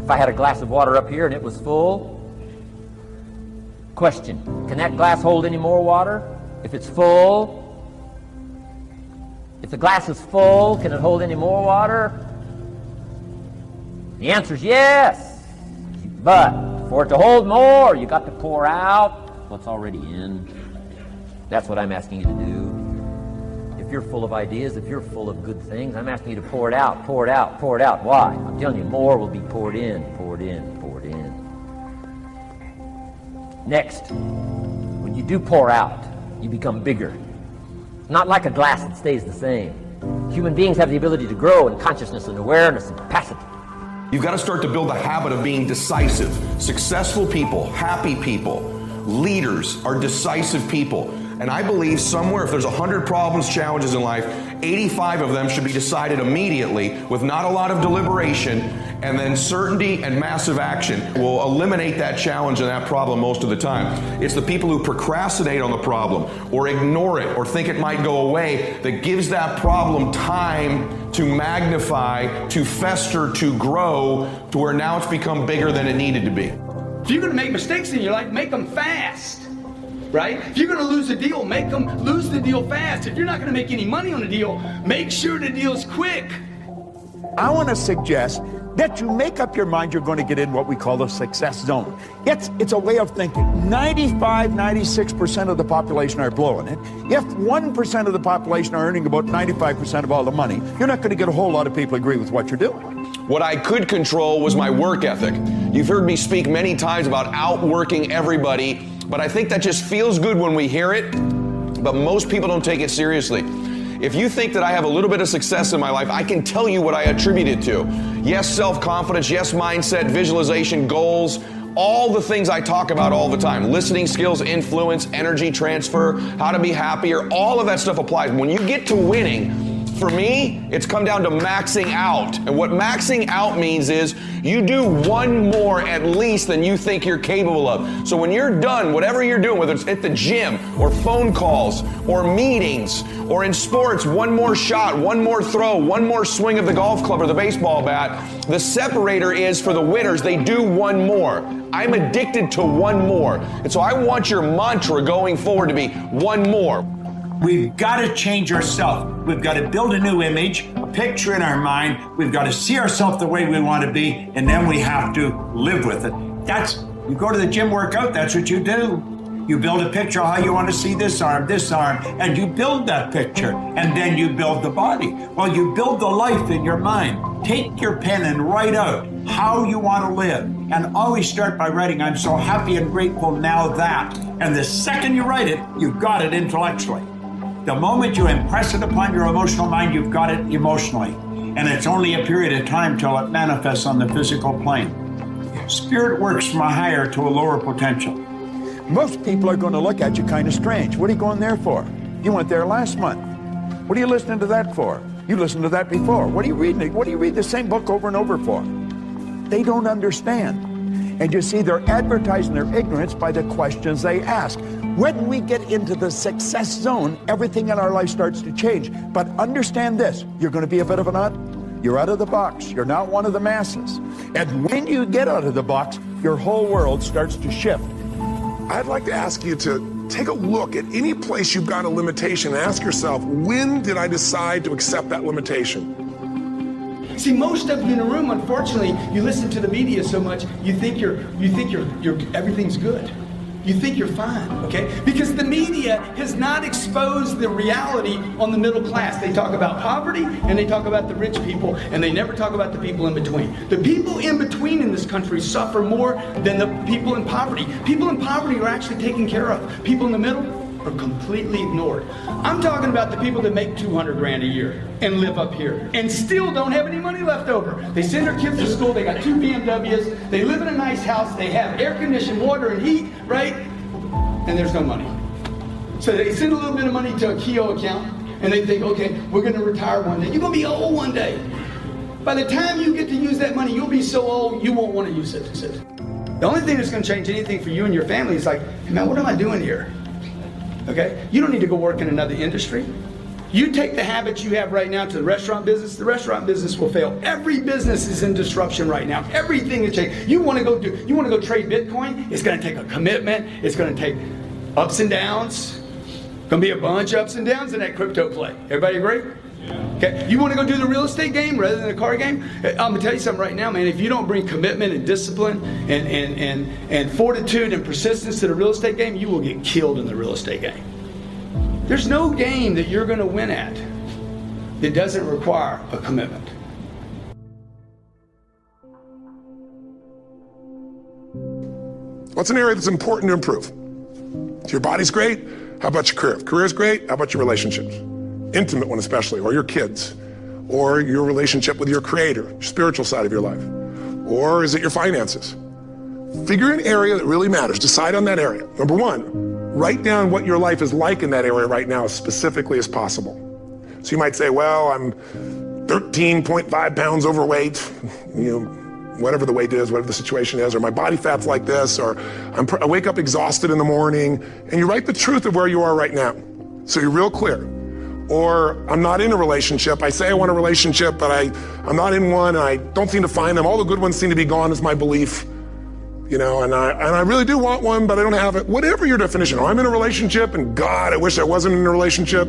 If I had a glass of water up here and it was full, question, can that glass hold any more water? If it's full, if the glass is full, can it hold any more water? The answer is yes. But for it to hold more, you got to pour out what's already in. That's what I'm asking you to do. If you're full of ideas, if you're full of good things, I'm asking you to pour it out, pour it out, pour it out. Why? I'm telling you, more will be poured in, poured in, poured in. Next, when you do pour out, you become bigger. Not like a glass that stays the same. Human beings have the ability to grow in consciousness and awareness and capacity. You've got to start to build a habit of being decisive. Successful people, happy people, leaders are decisive people. And I believe somewhere, if there's 100 problems, challenges in life, 85 of them should be decided immediately with not a lot of deliberation, and then certainty and massive action will eliminate that challenge and that problem most of the time. It's the people who procrastinate on the problem or ignore it or think it might go away that gives that problem time to magnify, to fester, to grow, to where now it's become bigger than it needed to be. If you're going to make mistakes in your life, make them fast. Right? If you're going to lose a deal, make them lose the deal fast. If you're not going to make any money on a deal, make sure the deal's quick. I want to suggest that you make up your mind you're going to get in what we call the success zone. It's a way of thinking. 95, 96% of the population are blowing it. If 1% of the population are earning about 95% of all the money, you're not going to get a whole lot of people agree with what you're doing. What I could control was my work ethic. You've heard me speak many times about outworking everybody, but I think that just feels good when we hear it, but most people don't take it seriously. If you think that I have a little bit of success in my life, I can tell you what I attribute it to. Yes, self-confidence, yes, mindset, visualization, goals, all the things I talk about all the time. Listening skills, influence, energy transfer, how to be happier, all of that stuff applies. When you get to winning, for me, it's come down to maxing out. And what maxing out means is you do one more at least than you think you're capable of. So when you're done, whatever you're doing, whether it's at the gym or phone calls or meetings or in sports, one more shot, one more throw, one more swing of the golf club or the baseball bat, the separator is for the winners, they do one more. I'm addicted to one more. And so I want your mantra going forward to be one more. We've got to change ourselves. We've got to build a new image, a picture in our mind. We've got to see ourselves the way we want to be, and then we have to live with it. You go to the gym workout, that's what you do. You build a picture of how you want to see this arm, and you build that picture, and then you build the body. Well, you build the life in your mind. Take your pen and write out how you want to live, and always start by writing, I'm so happy and grateful now that. And the second you write it, you've got it intellectually. The moment you impress it upon your emotional mind, you've got it emotionally. And it's only a period of time till it manifests on the physical plane. Spirit works from a higher to a lower potential. Most people are going to look at you kind of strange. What are you going there for? You went there last month. What are you listening to that for? You listened to that before. What are you reading? What do you read the same book over and over for? They don't understand. And you see, they're advertising their ignorance by the questions they ask. When we get into the success zone, everything in our life starts to change. But understand this, you're going to be a bit of a nut. You're out of the box. You're not one of the masses. And when you get out of the box, your whole world starts to shift. I'd like to ask you to take a look at any place you've got a limitation and ask yourself, when did I decide to accept that limitation? See, most of you in the room, unfortunately, you listen to the media so much, you think you're everything's good. You think you're fine, okay? Because the media has not exposed the reality on the middle class. They talk about poverty and they talk about the rich people, and they never talk about the people in between. The people in between in this country suffer more than the people in poverty. People in poverty are actually taken care of. People in the middle are completely ignored. I'm talking about the people that make 200 grand a year and live up here and still don't have any money left over. They send their kids to school, they got 2 BMWs, they live in a nice house, they have air conditioned water and heat, right? And there's no money. So they send a little bit of money to a Keogh account and they think, okay, we're gonna retire one day. You're gonna be old one day. By the time you get to use that money, you'll be so old you won't want to use it. The only thing that's gonna change anything for you and your family is like, hey man, what am I doing here? Okay? You don't need to go work in another industry. You take the habits you have right now to the restaurant business will fail. Every business is in disruption right now. Everything is changing. You want to go trade Bitcoin? It's going to take a commitment. It's going to take ups and downs. Going to be a bunch of ups and downs in that crypto play. Everybody agree? Okay. You want to go do the real estate game rather than a card game? I'm gonna tell you something right now, man. If you don't bring commitment and discipline and fortitude and persistence to the real estate game, you will get killed in the real estate game. There's no game that you're going to win at that doesn't require a commitment. What's an area that's important to improve? So your body's great. How about your career? If career's great, how about your relationships? Intimate one especially, or your kids, or your relationship with your creator, your spiritual side of your life. Or is it your finances? Figure an area that really matters. Decide on that area. Number one, write down what your life is like in that area right now as specifically as possible. So you might say, well, I'm 13.5 pounds overweight, whatever the weight is, whatever the situation is, or my body fat's like this, or I wake up exhausted in the morning, and you write the truth of where you are right now. So you're real clear. Or I'm not in a relationship. I say I want a relationship, but I'm not in one, and I don't seem to find them. All the good ones seem to be gone is my belief. And I really do want one, but I don't have it. Whatever your definition. Or I'm in a relationship, and God, I wish I wasn't in a relationship.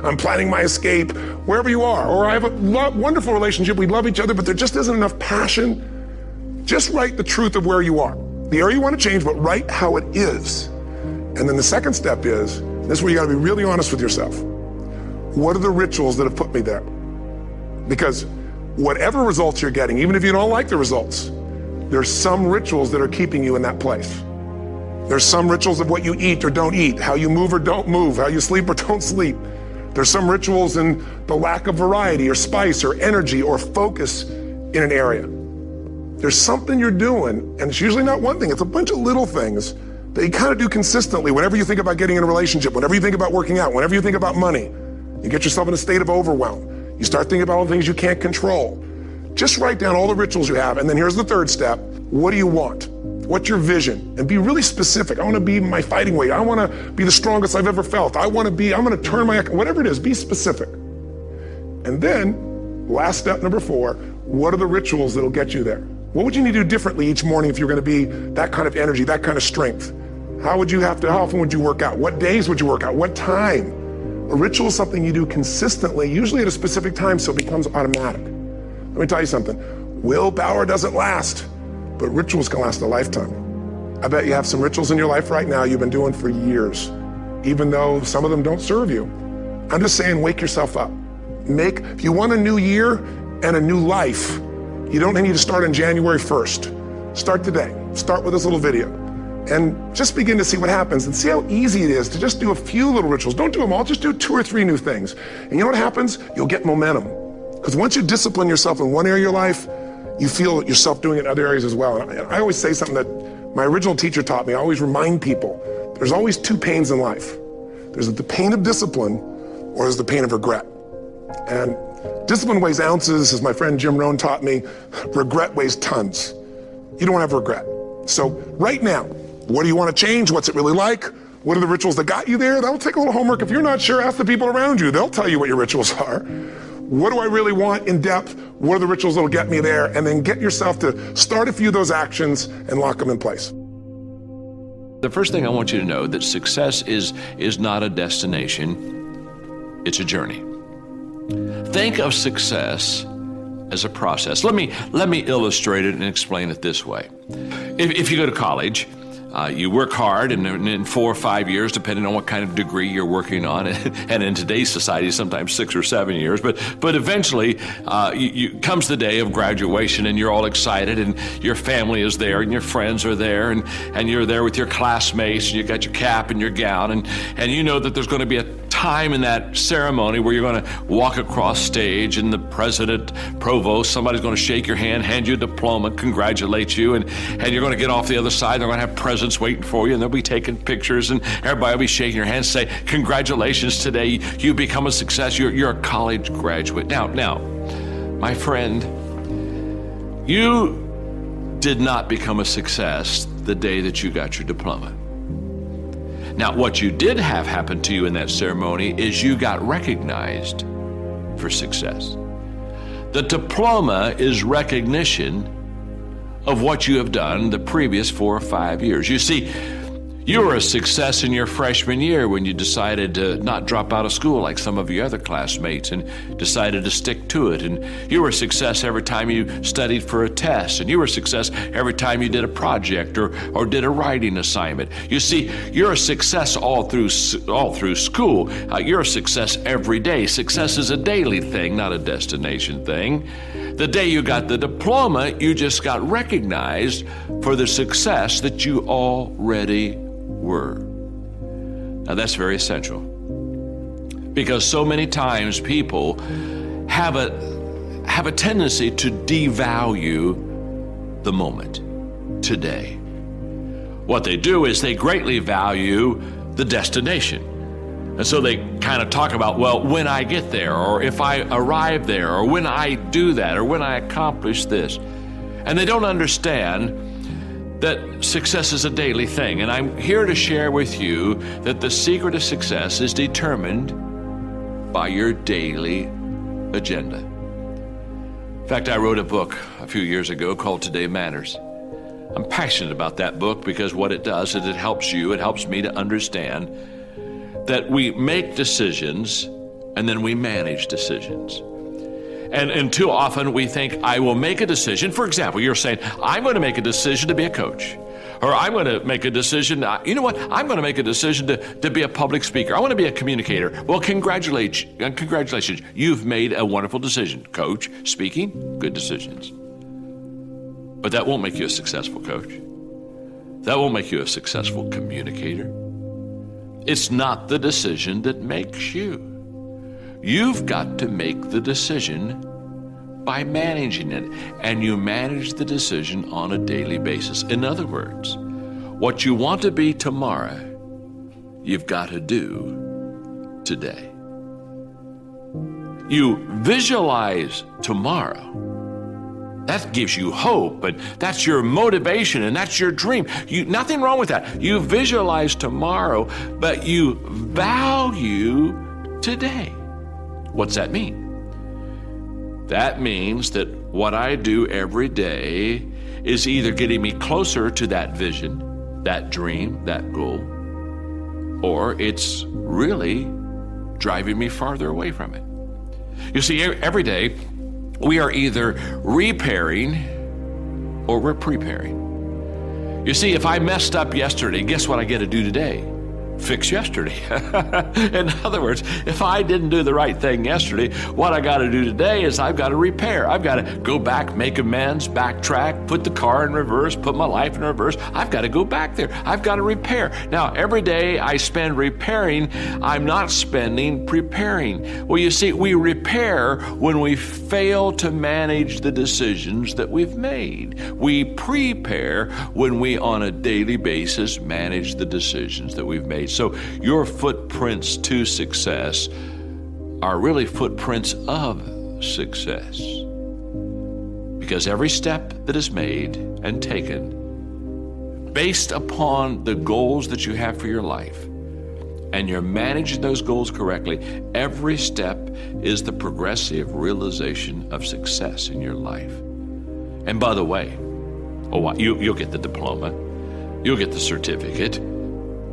I'm planning my escape. Wherever you are. Or I have a wonderful relationship. We love each other, but there just isn't enough passion. Just write the truth of where you are. The area you want to change, but write how it is. And then the second step is, this is where you got to be really honest with yourself. What are the rituals that have put me there? Because whatever results you're getting, even if you don't like the results, there's some rituals that are keeping you in that place. There's some rituals of what you eat or don't eat, how you move or don't move, how you sleep or don't sleep. There's some rituals in the lack of variety or spice or energy or focus in an area. There's something you're doing, and it's usually not one thing, it's a bunch of little things that you kind of do consistently whenever you think about getting in a relationship, whenever you think about working out, whenever you think about money. You get yourself in a state of overwhelm. You start thinking about all the things you can't control. Just write down all the rituals you have, and then here's the third step. What do you want? What's your vision? And be really specific. I want to be my fighting weight. I want to be the strongest I've ever felt. I'm going to turn whatever it is, be specific. And then, last step, number 4, what are the rituals that'll get you there? What would you need to do differently each morning if you're going to be that kind of energy, that kind of strength? How often would you work out? What days would you work out? What time? A ritual is something you do consistently, usually at a specific time, so it becomes automatic. Let me tell you something. Willpower doesn't last, but rituals can last a lifetime. I bet you have some rituals in your life right now you've been doing for years, even though some of them don't serve you. I'm just saying, wake yourself up. If you want a new year and a new life, you don't need to start on January 1st. Start today. Start with this little video. And just begin to see what happens and see how easy it is to just do a few little rituals. Don't do them all, just do 2 or 3 new things. And you know what happens? You'll get momentum. Because once you discipline yourself in one area of your life, you feel yourself doing it in other areas as well. And I always say something that my original teacher taught me. I always remind people, there's always 2 pains in life. There's the pain of discipline, or there's the pain of regret. And discipline weighs ounces, as my friend Jim Rohn taught me. Regret weighs tons. You don't have regret. So right now, what do you want to change? What's it really like? What are the rituals that got you there? That'll take a little homework. If you're not sure, ask the people around you. They'll tell you what your rituals are. What do I really want in depth? What are the rituals that'll get me there? And then get yourself to start a few of those actions and lock them in place. The first thing I want you to know that success is not a destination, it's a journey. Think of success as a process. Let me illustrate it and explain it this way. If you go to college, you work hard, and in 4 or 5 years, depending on what kind of degree you're working on, and in today's society, sometimes 6 or 7 years, but eventually comes the day of graduation, and you're all excited, and your family is there, and your friends are there, and you're there with your classmates, and you got your cap and your gown, and you know that there's going to be a time in that ceremony where you're going to walk across stage, and the president, provost, somebody's going to shake your hand, hand you a diploma, congratulate you, and you're going to get off the other side. They're going to have presents waiting for you, and they'll be taking pictures, and everybody will be shaking your hand, say, congratulations, today you become a success. You're a college graduate. Now, my friend, you did not become a success the day that you got your diploma. Now, what you did have happen to you in that ceremony is you got recognized for success. The diploma is recognition of what you have done the previous 4 or 5 years. You see, you were a success in your freshman year when you decided to not drop out of school like some of your other classmates and decided to stick to it. And you were a success every time you studied for a test. And you were a success every time you did a project or did a writing assignment. You see, you're a success all through school. You're a success every day. Success is a daily thing, not a destination thing. The day you got the diploma, you just got recognized for the success that you already were. Now that's very essential, because so many times people have a tendency to devalue the moment, today. What they do is they greatly value the destination. And so they kind of talk about, well, when I get there, or if I arrive there, or when I do that, or when I accomplish this. And they don't understand that success is a daily thing. And I'm here to share with you that the secret of success is determined by your daily agenda. In fact, I wrote a book a few years ago called Today Matters. I'm passionate about that book because what it does is it helps you, it helps me to understand that we make decisions and then we manage decisions. And too often we think, I will make a decision. For example, you're saying, I'm going to make a decision to be a coach. Or I'm going to make a decision, you know what, I'm going to make a decision to be a public speaker. I want to be a communicator. Well, congratulations. You've made a wonderful decision. Coach, speaking, good decisions. But that won't make you a successful coach. That won't make you a successful communicator. It's not the decision that makes you. You've got to make the decision by managing it, and you manage the decision on a daily basis. In other words, what you want to be tomorrow, you've got to do today. You visualize tomorrow. That gives you hope, and that's your motivation, and that's your dream. Nothing wrong with that. You visualize tomorrow, but you value today. What's that mean? That means that what I do every day is either getting me closer to that vision, that dream, that goal, or it's really driving me farther away from it. You see, every day, we are either repairing or we're preparing. You see, if I messed up yesterday, guess what I get to do today? Fix yesterday. In other words, if I didn't do the right thing yesterday, what I got to do today is I've got to repair. I've got to go back, make amends, backtrack, put the car in reverse, put my life in reverse. I've got to go back there. I've got to repair. Now, every day I spend repairing, I'm not spending preparing. Well, you see, we repair when we fail to manage the decisions that we've made. We prepare when we, on a daily basis, manage the decisions that we've made. So your footprints to success are really footprints of success. Because every step that is made and taken based upon the goals that you have for your life, and you're managing those goals correctly, every step is the progressive realization of success in your life. And by the way, you'll get the diploma, you'll get the certificate,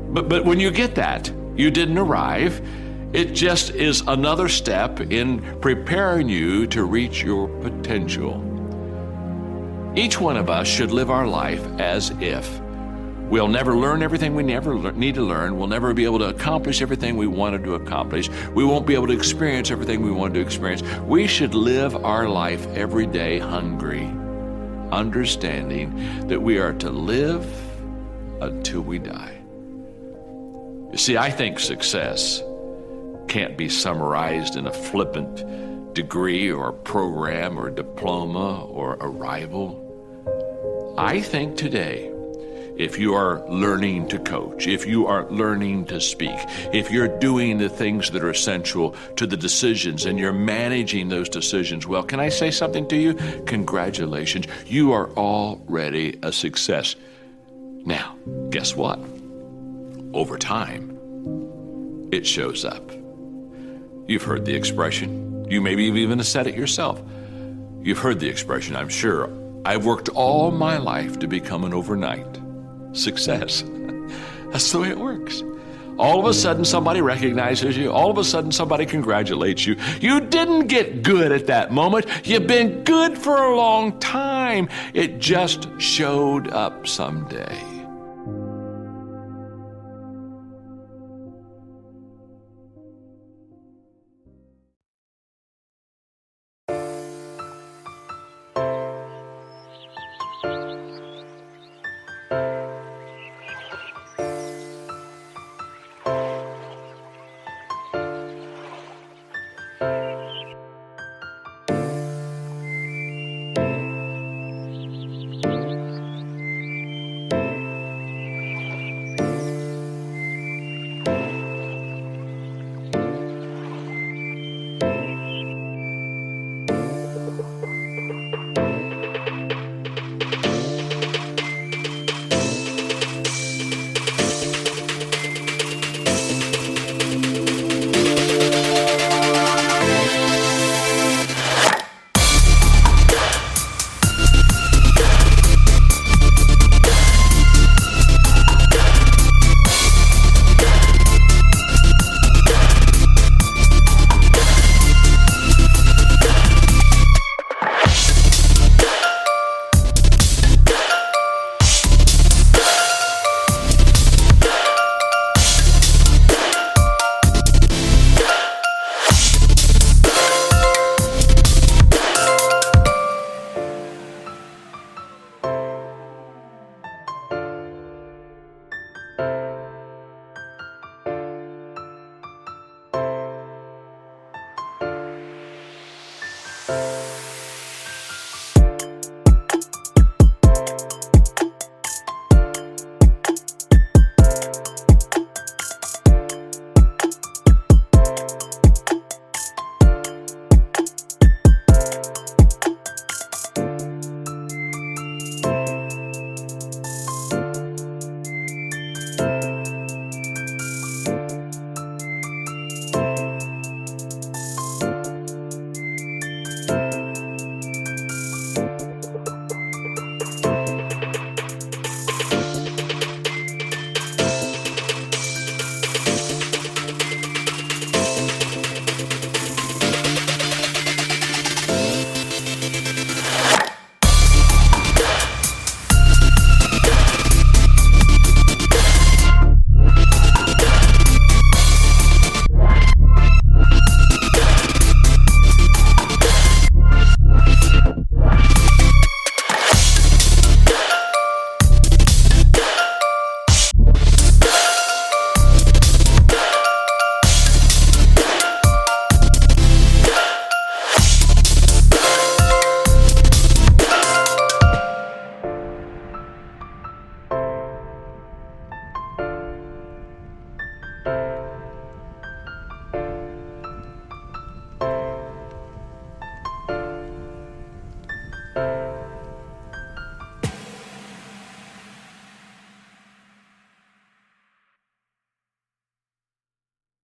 but when you get that, you didn't arrive. It just is another step in preparing you to reach your potential. Each one of us should live our life as if we'll never learn everything we need to learn. We'll never be able to accomplish everything we wanted to accomplish. We won't be able to experience everything we wanted to experience. We should live our life every day hungry, understanding that we are to live until we die. You see, I think success can't be summarized in a flippant degree or program or diploma or arrival. I think today, if you are learning to coach, if you are learning to speak, if you're doing the things that are essential to the decisions and you're managing those decisions well, can I say something to you? Congratulations, you are already a success. Now, guess what? over time, it shows up. You've heard the expression. You maybe have even said it yourself. You've heard the expression, I'm sure. I've worked all my life to become an overnight success. That's the way it works. All of a sudden, somebody recognizes you. All of a sudden, somebody congratulates you. You didn't get good at that moment. You've been good for a long time. It just showed up someday.